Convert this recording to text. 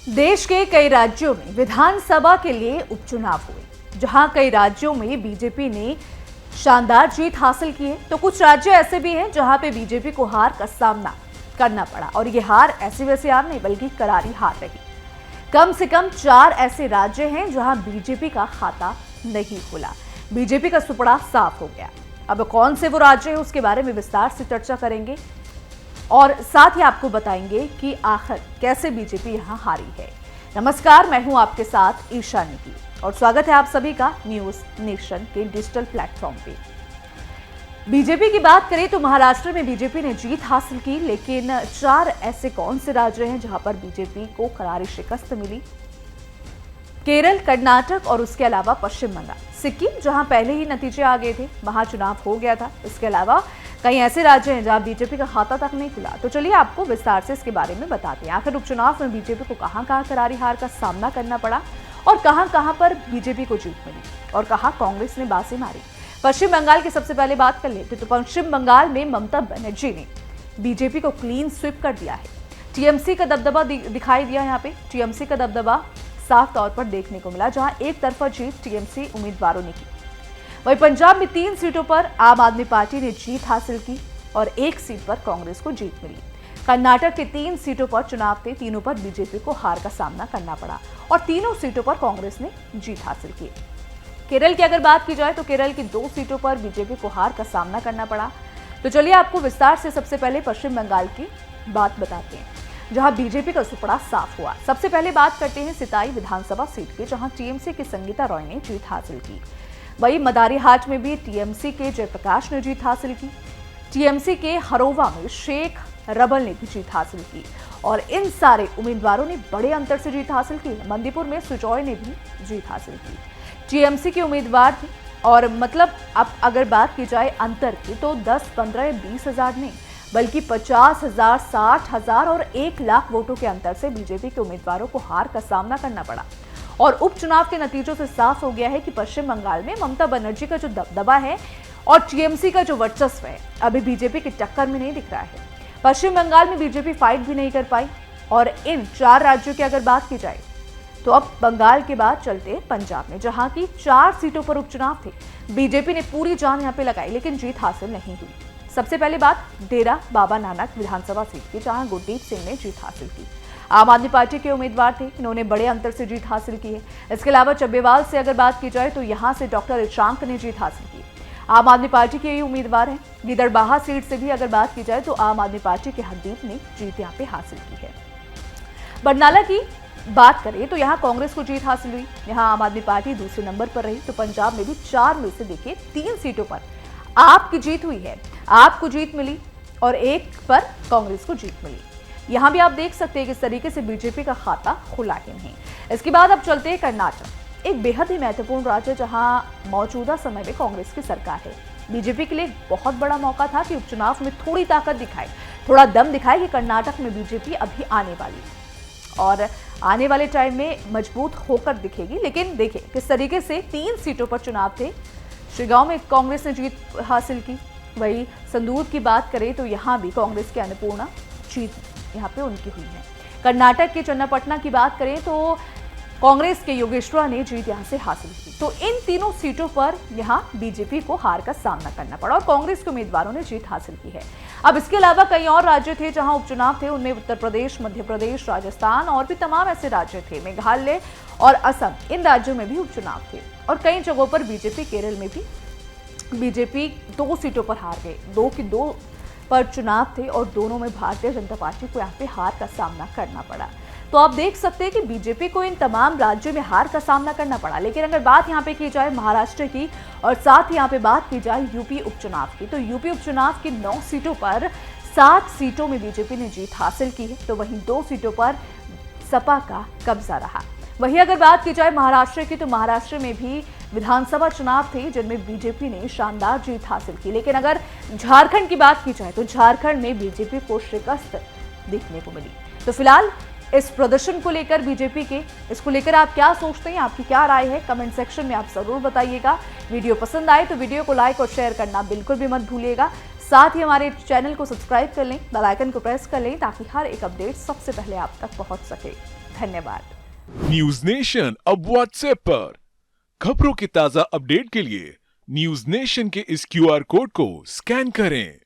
देश के कई राज्यों में विधानसभा के लिए उपचुनाव हुए, जहां कई राज्यों में बीजेपी ने शानदार जीत हासिल की है, तो कुछ राज्य ऐसे भी हैं जहां पे बीजेपी को हार का सामना करना पड़ा। और ये हार ऐसी वैसी हार नहीं, बल्कि करारी हार रही। कम से कम 4 ऐसे राज्य हैं जहां बीजेपी का खाता नहीं खुला, बीजेपी का सुपड़ा साफ हो गया। अब कौन से वो राज्य हैं, उसके बारे में विस्तार से चर्चा करेंगे और साथ ही आपको बताएंगे कि आखिर कैसे बीजेपी यहां हारी है। नमस्कार, मैं हूं आपके साथ ईशा निकी और स्वागत है आप सभी का न्यूज नेशन के डिजिटल प्लेटफॉर्म पे। बीजेपी की बात करें तो महाराष्ट्र में बीजेपी ने जीत हासिल की, लेकिन 4 ऐसे कौन से राज्य हैं जहां पर बीजेपी को करारी शिकस्त मिली? केरल, कर्नाटक और उसके अलावा पश्चिम बंगाल, सिक्किम जहां पहले ही नतीजे आ गए थे, वहां चुनाव हो गया था। इसके अलावा कई ऐसे राज्य हैं जहां बीजेपी का खाता तक नहीं खुला। तो चलिए आपको विस्तार से इसके बारे में बताते हैं। आखिर उपचुनाव में बीजेपी को कहां-कहां करारी हार का सामना करना पड़ा और कहां-कहां पर बीजेपी को जीत मिली और कहां कांग्रेस ने बाजी मारी। पश्चिम बंगाल की सबसे पहले बात कर लेते तो पश्चिम बंगाल में ममता बनर्जी ने बीजेपी को क्लीन स्वीप कर दिया है। टीएमसी का दबदबा दिखाई दिया। यहाँ पे टीएमसी का दबदबा साफ तौर पर देखने को मिला, जहां एक तरफा जीत टीएमसी उम्मीदवारों ने की। वहीं पंजाब में 3 सीटों पर आम आदमी पार्टी ने जीत हासिल की और 1 सीट पर कांग्रेस को जीत मिली। कर्नाटक के 3 सीटों पर चुनाव थे, तीनों पर बीजेपी को हार का सामना करना पड़ा और तीनों सीटों पर कांग्रेस ने जीत हासिल की। केरल की अगर बात की जाए तो केरल की 2 सीटों पर बीजेपी को हार का सामना करना पड़ा। तो चलिए आपको विस्तार से सबसे पहले पश्चिम बंगाल की बात बताते हैं, जहां बीजेपी का सुपड़ा साफ हुआ। सबसे पहले बात करते हैं सिताई विधानसभा सीट की, जहां टीएमसी की संगीता रॉय ने जीत हासिल की। वहीं मदारीहाट में भी टीएमसी के जयप्रकाश ने जीत हासिल की। टीएमसी के हरोवा में शेख रबल ने भी जीत हासिल की और इन सारे उम्मीदवारों ने बड़े अंतर से जीत हासिल की। मंदीपुर में सुजॉय ने भी जीत हासिल की। टीएमसी के उम्मीदवार थे और मतलब अब अगर बात की जाए अंतर की तो 10, 15 या 20 हजार नहीं, बल्कि 50,000, 60,000 और 1 लाख वोटों के अंतर से बीजेपी के उम्मीदवारों को हार का सामना करना पड़ा। और उपचुनाव के नतीजों से साफ हो गया है कि पश्चिम बंगाल में ममता बनर्जी का जो दबदबा है और टीएमसी का जो वर्चस्व है, अभी बीजेपी की टक्कर में नहीं दिख रहा है। पश्चिम बंगाल में बीजेपी फाइट भी नहीं कर पाई। और इन 4 राज्यों की अगर बात की जाए तो अब बंगाल के बाद चलते हैं पंजाब में, जहां की 4 सीटों पर उपचुनाव थे। बीजेपी ने पूरी जान यहां पे लगाई, लेकिन जीत हासिल नहीं हुई। सबसे पहले बात डेरा बाबा नानक विधानसभा सीट की, जहां गुरदीप सिंह ने जीत हासिल की। आम आदमी पार्टी के उम्मीदवार थे, इन्होंने बड़े अंतर से जीत हासिल की है। इसके अलावा चब्बेवाल से अगर बात की जाए तो यहां से डॉक्टर इशांक ने जीत हासिल की। आम आदमी पार्टी के ही उम्मीदवार हैं। गिदड़बाहा सीट से भी अगर बात की जाए तो आम आदमी पार्टी के हरदीप ने जीत यहां पे हासिल की है। बरनाला की बात करें तो यहाँ कांग्रेस को जीत हासिल हुई। यहाँ आम आदमी पार्टी दूसरे नंबर पर रही। तो पंजाब में भी 4 में से देखिए 3 सीटों पर आपकी जीत हुई है, आपको जीत मिली और 1 पर कांग्रेस को जीत मिली। यहां भी आप देख सकते हैं किस तरीके से बीजेपी का खाता खुला ही नहीं। इसके बाद अब चलते हैं कर्नाटक, एक बेहद ही महत्वपूर्ण राज्य जहां मौजूदा समय में कांग्रेस की सरकार है। बीजेपी के लिए एक बहुत बड़ा मौका था कि उपचुनाव में थोड़ी ताकत दिखाए, थोड़ा दम दिखाए कि कर्नाटक में बीजेपी अभी आने वाली और आने वाले टाइम में मजबूत होकर दिखेगी। लेकिन देखिए किस तरीके से 3 सीटों पर चुनाव थे। शिगांव में कांग्रेस ने जीत हासिल की। वही संदूर की बात करें तो यहाँ भी कांग्रेस की अन्नपूर्णा जीत यहाँ पे उनकी हुई है। कर्नाटक के चन्नापटना की बात करें तो कांग्रेस के योगेश्वरा ने जीत यहाँ से हासिल की। तो इन तीनों सीटों पर यहाँ बीजेपी को हार का सामना करना पड़ा और कांग्रेस के उम्मीदवारों ने जीत हासिल की है। अब इसके अलावा कई और राज्य थे जहां उपचुनाव थे, उनमें उत्तर प्रदेश, मध्य प्रदेश, राजस्थान और भी तमाम ऐसे राज्य थे, मेघालय और असम, इन राज्यों में भी उपचुनाव थे। और कई जगहों पर बीजेपी, केरल में भी बीजेपी 2 सीटों पर हार गए। 2 की 2 पर चुनाव थे और दोनों में भारतीय जनता पार्टी को यहाँ पे हार का सामना करना पड़ा। तो आप देख सकते हैं कि बीजेपी को इन तमाम राज्यों में हार का सामना करना पड़ा। लेकिन अगर बात यहाँ पे की जाए महाराष्ट्र की और साथ ही यहाँ पे बात की जाए यूपी उपचुनाव की, तो यूपी उपचुनाव की 9 सीटों पर 7 सीटों में बीजेपी ने जीत हासिल की है। तो वहीं 2 सीटों पर सपा का कब्जा रहा। वहीं अगर बात की जाए महाराष्ट्र की तो महाराष्ट्र में भी विधानसभा चुनाव थे जिनमें बीजेपी ने शानदार जीत हासिल की। लेकिन अगर झारखंड की बात की जाए तो झारखंड में बीजेपी को शिकस्त देखने को मिली। तो फिलहाल इस प्रदर्शन को लेकर बीजेपी के, इसको लेकर आप क्या सोचते हैं, आपकी क्या राय है, कमेंट सेक्शन में आप जरूर बताइएगा। वीडियो पसंद आए तो वीडियो को लाइक और शेयर करना बिल्कुल भी मत भूलिएगा। साथ ही हमारे चैनल को सब्सक्राइब कर लें, बेल आइकन को प्रेस कर लें ताकि हर एक अपडेट सबसे पहले आप तक पहुंच सके। धन्यवाद। न्यूज नेशन अब व्हाट्सएप पर खबरों के ताजा अपडेट के लिए न्यूज नेशन के इस QR कोड को स्कैन करें।